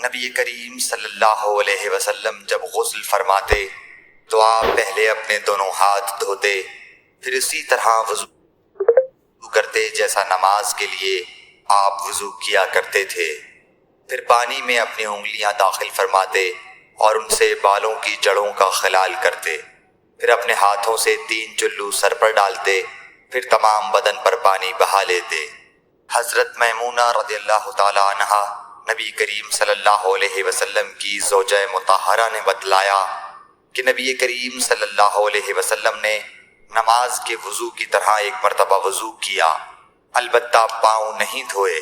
نبی کریم صلی اللہ علیہ وسلم جب غسل فرماتے تو آپ پہلے اپنے دونوں ہاتھ دھوتے، پھر اسی طرح وضو کرتے جیسا نماز کے لیے آپ وضو کیا کرتے تھے۔ پھر پانی میں اپنی انگلیاں داخل فرماتے اور ان سے بالوں کی جڑوں کا خلال کرتے، پھر اپنے ہاتھوں سے 3 چلو سر پر ڈالتے، پھر تمام بدن پر پانی بہا لیتے۔ حضرت میمونہ رضی اللہ تعالیٰ عنہا نبی کریم صلی اللہ علیہ وسلم کی زوجہ مطہرہ نے بتلایا کہ نبی کریم صلی اللہ علیہ وسلم نے نماز کے وضو کی طرح ایک مرتبہ وضو کیا، البتہ پاؤں نہیں دھوئے،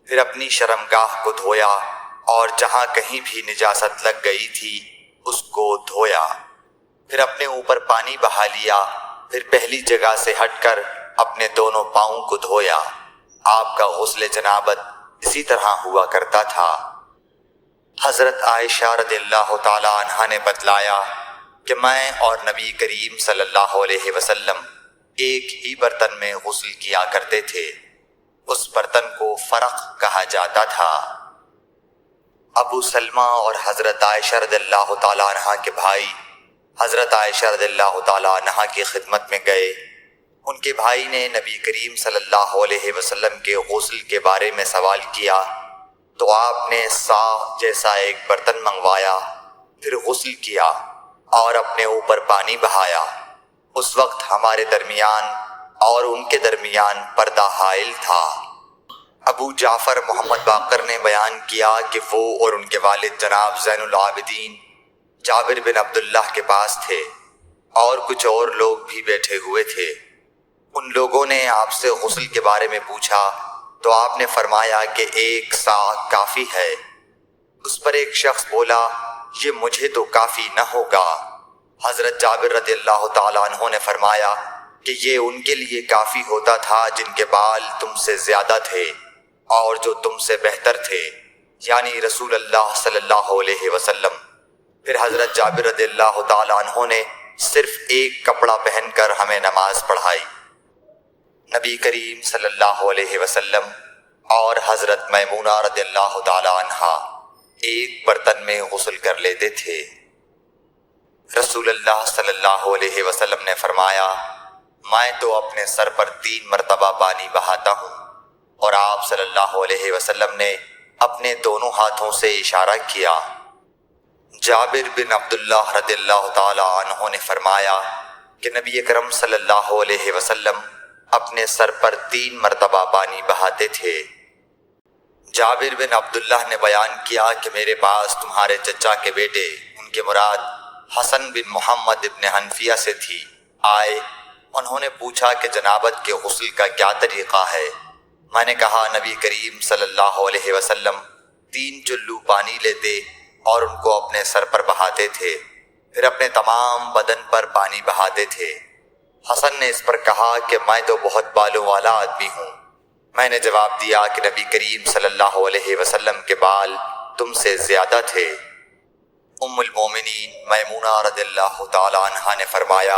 پھر اپنی شرمگاہ کو دھویا اور جہاں کہیں بھی نجاست لگ گئی تھی اس کو دھویا، پھر اپنے اوپر پانی بہا لیا، پھر پہلی جگہ سے ہٹ کر اپنے دونوں پاؤں کو دھویا۔ آپ کا غسل جنابت اسی طرح ہوا کرتا تھا۔ حضرت عائشہ رضی اللہ تعالیٰ عنہا نے بتلایا کہ میں اور نبی کریم صلی اللہ علیہ وسلم ایک ہی برتن میں غسل کیا کرتے تھے، اس برتن کو فرق کہا جاتا تھا۔ ابو سلمہ اور حضرت عائشہ رضی اللہ تعالیٰ عنہا کے بھائی حضرت عائشہ رضی اللہ تعالیٰ عنہا کی خدمت میں گئے۔ ان کے بھائی نے نبی کریم صلی اللہ علیہ وسلم کے غسل کے بارے میں سوال کیا تو آپ نے سا جیسا ایک برتن منگوایا، پھر غسل کیا اور اپنے اوپر پانی بہایا۔ اس وقت ہمارے درمیان اور ان کے درمیان پردہ حائل تھا۔ ابو جعفر محمد باقر نے بیان کیا کہ وہ اور ان کے والد جناب زین العابدین جابر بن عبداللہ کے پاس تھے اور کچھ اور لوگ بھی بیٹھے ہوئے تھے۔ ان لوگوں نے آپ سے غسل کے بارے میں پوچھا تو آپ نے فرمایا کہ 1 سا کافی ہے۔ اس پر ایک شخص بولا، یہ مجھے تو کافی نہ ہوگا۔ حضرت جابر رضی اللہ تعالیٰ عنہ نے فرمایا کہ یہ ان کے لیے کافی ہوتا تھا جن کے بال تم سے زیادہ تھے اور جو تم سے بہتر تھے، یعنی رسول اللہ صلی اللہ علیہ وسلم۔ پھر حضرت جابر رضی اللہ تعالیٰ عنہ نے صرف ایک کپڑا پہن کر ہمیں نماز پڑھائی۔ نبی کریم صلی اللہ علیہ وسلم اور حضرت میمونہ رضی اللہ تعالیٰ عنہا ایک برتن میں غسل کر لیتے تھے۔ رسول اللہ صلی اللہ علیہ وسلم نے فرمایا، میں تو اپنے سر پر 3 مرتبہ پانی بہاتا ہوں، اور آپ صلی اللہ علیہ وسلم نے اپنے دونوں ہاتھوں سے اشارہ کیا۔ جابر بن عبداللہ رضی اللہ تعالیٰ عنہ نے فرمایا کہ نبی اکرم صلی اللہ علیہ وسلم اپنے سر پر 3 مرتبہ پانی بہاتے تھے۔ جابر بن عبداللہ نے بیان کیا کہ میرے پاس تمہارے چچا کے بیٹے، ان کے مراد حسن بن محمد ابن حنفیہ سے تھی، آئے۔ انہوں نے پوچھا کہ جنابت کے غسل کا کیا طریقہ ہے؟ میں نے کہا نبی کریم صلی اللہ علیہ وسلم 3 چلو پانی لیتے اور ان کو اپنے سر پر بہاتے تھے، پھر اپنے تمام بدن پر پانی بہاتے تھے۔ حسن نے اس پر کہا کہ میں تو بہت بالوں والا آدمی ہوں۔ میں نے جواب دیا کہ نبی کریم صلی اللہ علیہ وسلم کے بال تم سے زیادہ تھے۔ ام المومنین میمونہ رضی اللہ تعالیٰ عنہا نے فرمایا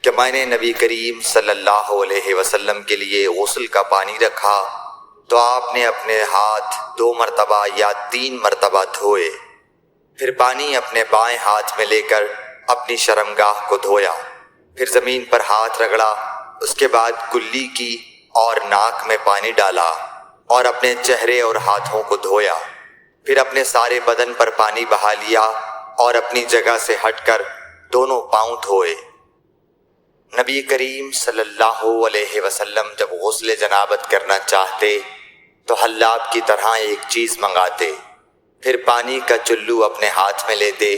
کہ میں نے نبی کریم صلی اللہ علیہ وسلم کے لیے غسل کا پانی رکھا تو آپ نے اپنے ہاتھ 2 مرتبہ یا 3 مرتبہ دھوئے، پھر پانی اپنے بائیں ہاتھ میں لے کر اپنی شرمگاہ کو دھویا، پھر زمین پر ہاتھ رگڑا، اس کے بعد کلی کی اور ناک میں پانی ڈالا اور اپنے چہرے اور ہاتھوں کو دھویا، پھر اپنے سارے بدن پر پانی بہا لیا اور اپنی جگہ سے ہٹ کر دونوں پاؤں دھوئے۔ نبی کریم صلی اللہ علیہ وسلم جب غسل جنابت کرنا چاہتے تو حلاب کی طرح ایک چیز منگاتے، پھر پانی کا چلو اپنے ہاتھ میں لیتے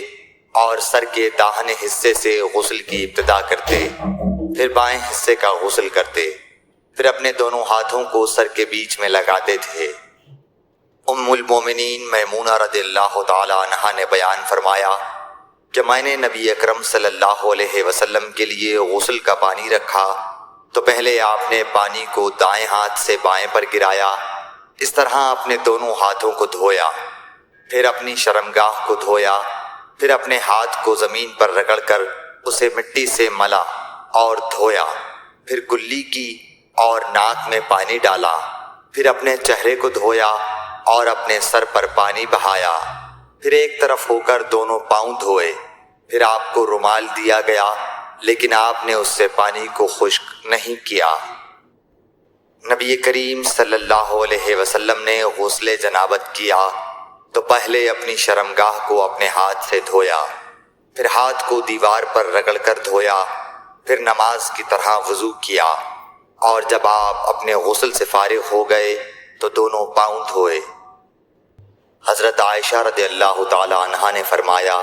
اور سر کے داہنے حصے سے غسل کی ابتدا کرتے، پھر بائیں حصے کا غسل کرتے، پھر اپنے دونوں ہاتھوں کو سر کے بیچ میں لگاتے تھے۔ ام المومنین میمونہ رضی اللہ تعالیٰ عنہا نے بیان فرمایا کہ میں نے نبی اکرم صلی اللہ علیہ وسلم کے لیے غسل کا پانی رکھا تو پہلے آپ نے پانی کو دائیں ہاتھ سے بائیں پر گرایا، اس طرح اپنے دونوں ہاتھوں کو دھویا، پھر اپنی شرمگاہ کو دھویا، پھر اپنے ہاتھ کو زمین پر رگڑ کر اسے مٹی سے ملا اور دھویا، پھر کلی کی اور ناک میں پانی ڈالا، پھر اپنے چہرے کو دھویا اور اپنے سر پر پانی بہایا، پھر ایک طرف ہو کر دونوں پاؤں دھوئے، پھر آپ کو رومال دیا گیا لیکن آپ نے اس سے پانی کو خشک نہیں کیا۔ نبی کریم صلی اللہ علیہ وسلم نے غسل جنابت کیا تو پہلے اپنی شرمگاہ کو اپنے ہاتھ سے دھویا، پھر ہاتھ کو دیوار پر رگڑ کر دھویا، پھر نماز کی طرح وضو کیا، اور جب آپ اپنے غسل سے فارغ ہو گئے تو دونوں پاؤں دھوئے۔ حضرت عائشہ رضی اللہ تعالی عنہا نے فرمایا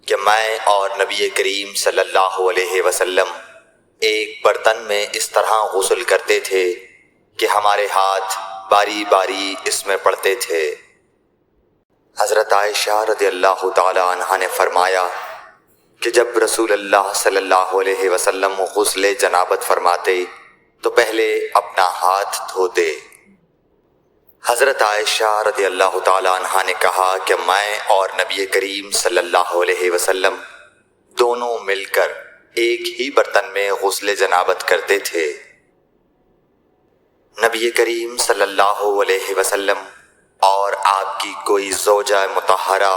کہ میں اور نبی کریم صلی اللہ علیہ وسلم ایک برتن میں اس طرح غسل کرتے تھے کہ ہمارے ہاتھ باری باری اس میں پڑتے تھے۔ حضرت عائشہ رضی اللہ تعالی عنہا نے فرمایا کہ جب رسول اللہ صلی اللہ علیہ وسلم غسل جنابت فرماتے تو پہلے اپنا ہاتھ دھوتے۔ حضرت عائشہ رضی اللہ تعالی عنہا نے کہا کہ میں اور نبی کریم صلی اللہ علیہ وسلم دونوں مل کر ایک ہی برتن میں غسل جنابت کرتے تھے۔ نبی کریم صلی اللہ علیہ وسلم اور آپ کی کوئی زوجہ مطہرہ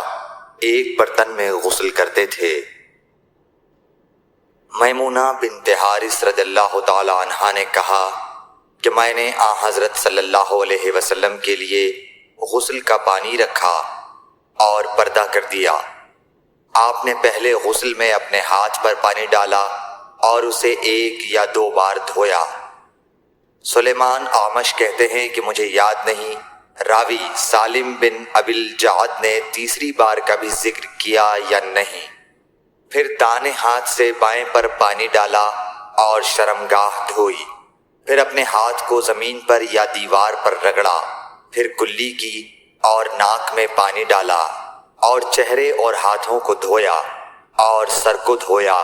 ایک برتن میں غسل کرتے تھے۔ میمونہ بنت حارث رضی اللہ تعالی عنہا نے کہا کہ میں نے حضرت صلی اللہ علیہ وسلم کے لیے غسل کا پانی رکھا اور پردہ کر دیا۔ آپ نے پہلے غسل میں اپنے ہاتھ پر پانی ڈالا اور اسے ایک یا دو بار دھویا۔ سلیمان اعمش کہتے ہیں کہ مجھے یاد نہیں راوی سالم بن ابی الجعد نے تیسری بار کا بھی ذکر کیا یا نہیں۔ پھر دائیں ہاتھ سے بائیں پر پانی ڈالا اور شرمگاہ دھوئی، پھر اپنے ہاتھ کو زمین پر یا دیوار پر رگڑا، پھر کلی کی اور ناک میں پانی ڈالا اور چہرے اور ہاتھوں کو دھویا اور سر کو دھویا،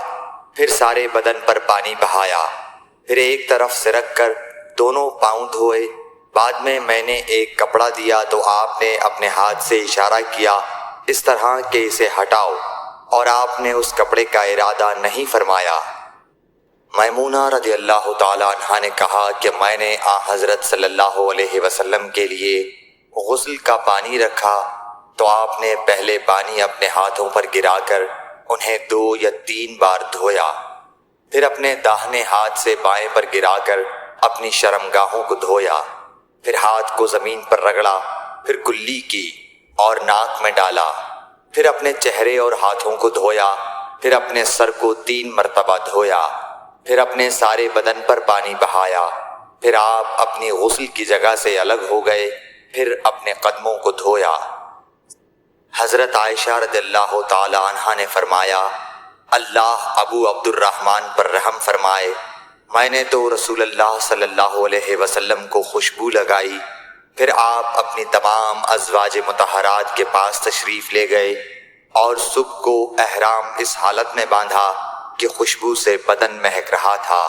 پھر سارے بدن پر پانی بہایا، پھر ایک طرف سے رکھ کر دونوں پاؤں دھوئے۔ بعد میں نے ایک کپڑا دیا تو آپ نے اپنے ہاتھ سے اشارہ کیا اس طرح کہ اسے ہٹاؤ، اور آپ نے اس کپڑے کا ارادہ نہیں فرمایا۔ میمونہ رضی اللہ تعالی عنہا نے کہا کہ میں نے حضرت صلی اللہ علیہ وسلم کے لیے غسل کا پانی رکھا تو آپ نے پہلے پانی اپنے ہاتھوں پر گرا کر انہیں 2 یا 3 بار دھویا، پھر اپنے داہنے ہاتھ سے بائیں پر گرا کر اپنی شرمگاہوں کو دھویا، پھر ہاتھ کو زمین پر رگڑا، پھر کلی کی اور ناک میں ڈالا، پھر اپنے چہرے اور ہاتھوں کو دھویا، پھر اپنے سر کو 3 مرتبہ دھویا، پھر اپنے سارے بدن پر پانی بہایا، پھر آپ اپنی غسل کی جگہ سے الگ ہو گئے، پھر اپنے قدموں کو دھویا۔ حضرت عائشہ رضی اللہ تعالی عنہا نے فرمایا اللہ ابو عبد الرحمن پر رحم فرمائے، میں نے تو رسول اللہ صلی اللہ علیہ وسلم کو خوشبو لگائی، پھر آپ اپنی تمام ازواج مطہرات کے پاس تشریف لے گئے اور صبح کو احرام اس حالت میں باندھا کہ خوشبو سے بدن مہک رہا تھا۔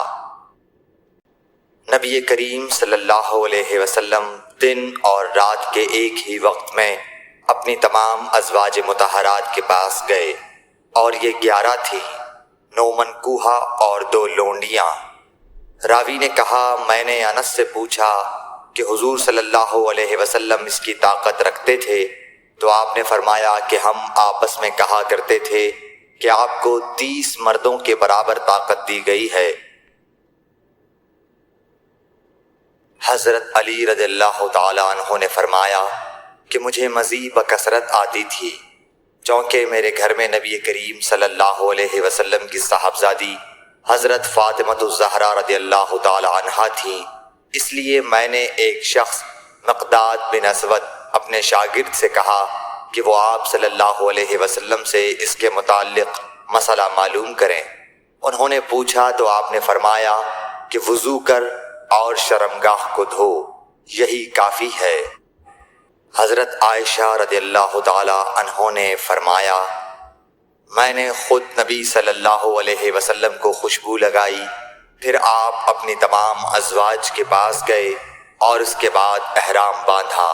نبی کریم صلی اللہ علیہ وسلم دن اور رات کے ایک ہی وقت میں اپنی تمام ازواج مطہرات کے پاس گئے، اور یہ 11 تھی، 9 منکوحہ اور 2 لونڈیاں۔ راوی نے کہا میں نے انس سے پوچھا کہ حضور صلی اللہ علیہ وسلم اس کی طاقت رکھتے تھے تو آپ نے فرمایا کہ ہم آپس میں کہا کرتے تھے کہ آپ کو 30 مردوں کے برابر طاقت دی گئی ہے۔ حضرت علی رضی اللہ تعالی عنہ نے فرمایا کہ مجھے مزید بکثرت آتی تھی، چونکہ میرے گھر میں نبی کریم صلی اللہ علیہ وسلم کی صاحبزادی حضرت فاطمہ الزہرا رضی اللہ تعالی عنہا تھیں، اس لیے میں نے ایک شخص مقداد بن اسود اپنے شاگرد سے کہا کہ وہ آپ صلی اللہ علیہ وسلم سے اس کے متعلق مسئلہ معلوم کریں۔ انہوں نے پوچھا تو آپ نے فرمایا کہ وضو کر اور شرمگاہ کو دھو، یہی کافی ہے۔ حضرت عائشہ رضی اللہ تعالی عنہ نے فرمایا میں نے خود نبی صلی اللہ علیہ وسلم کو خوشبو لگائی، پھر آپ اپنی تمام ازواج کے پاس گئے اور اس کے بعد احرام باندھا۔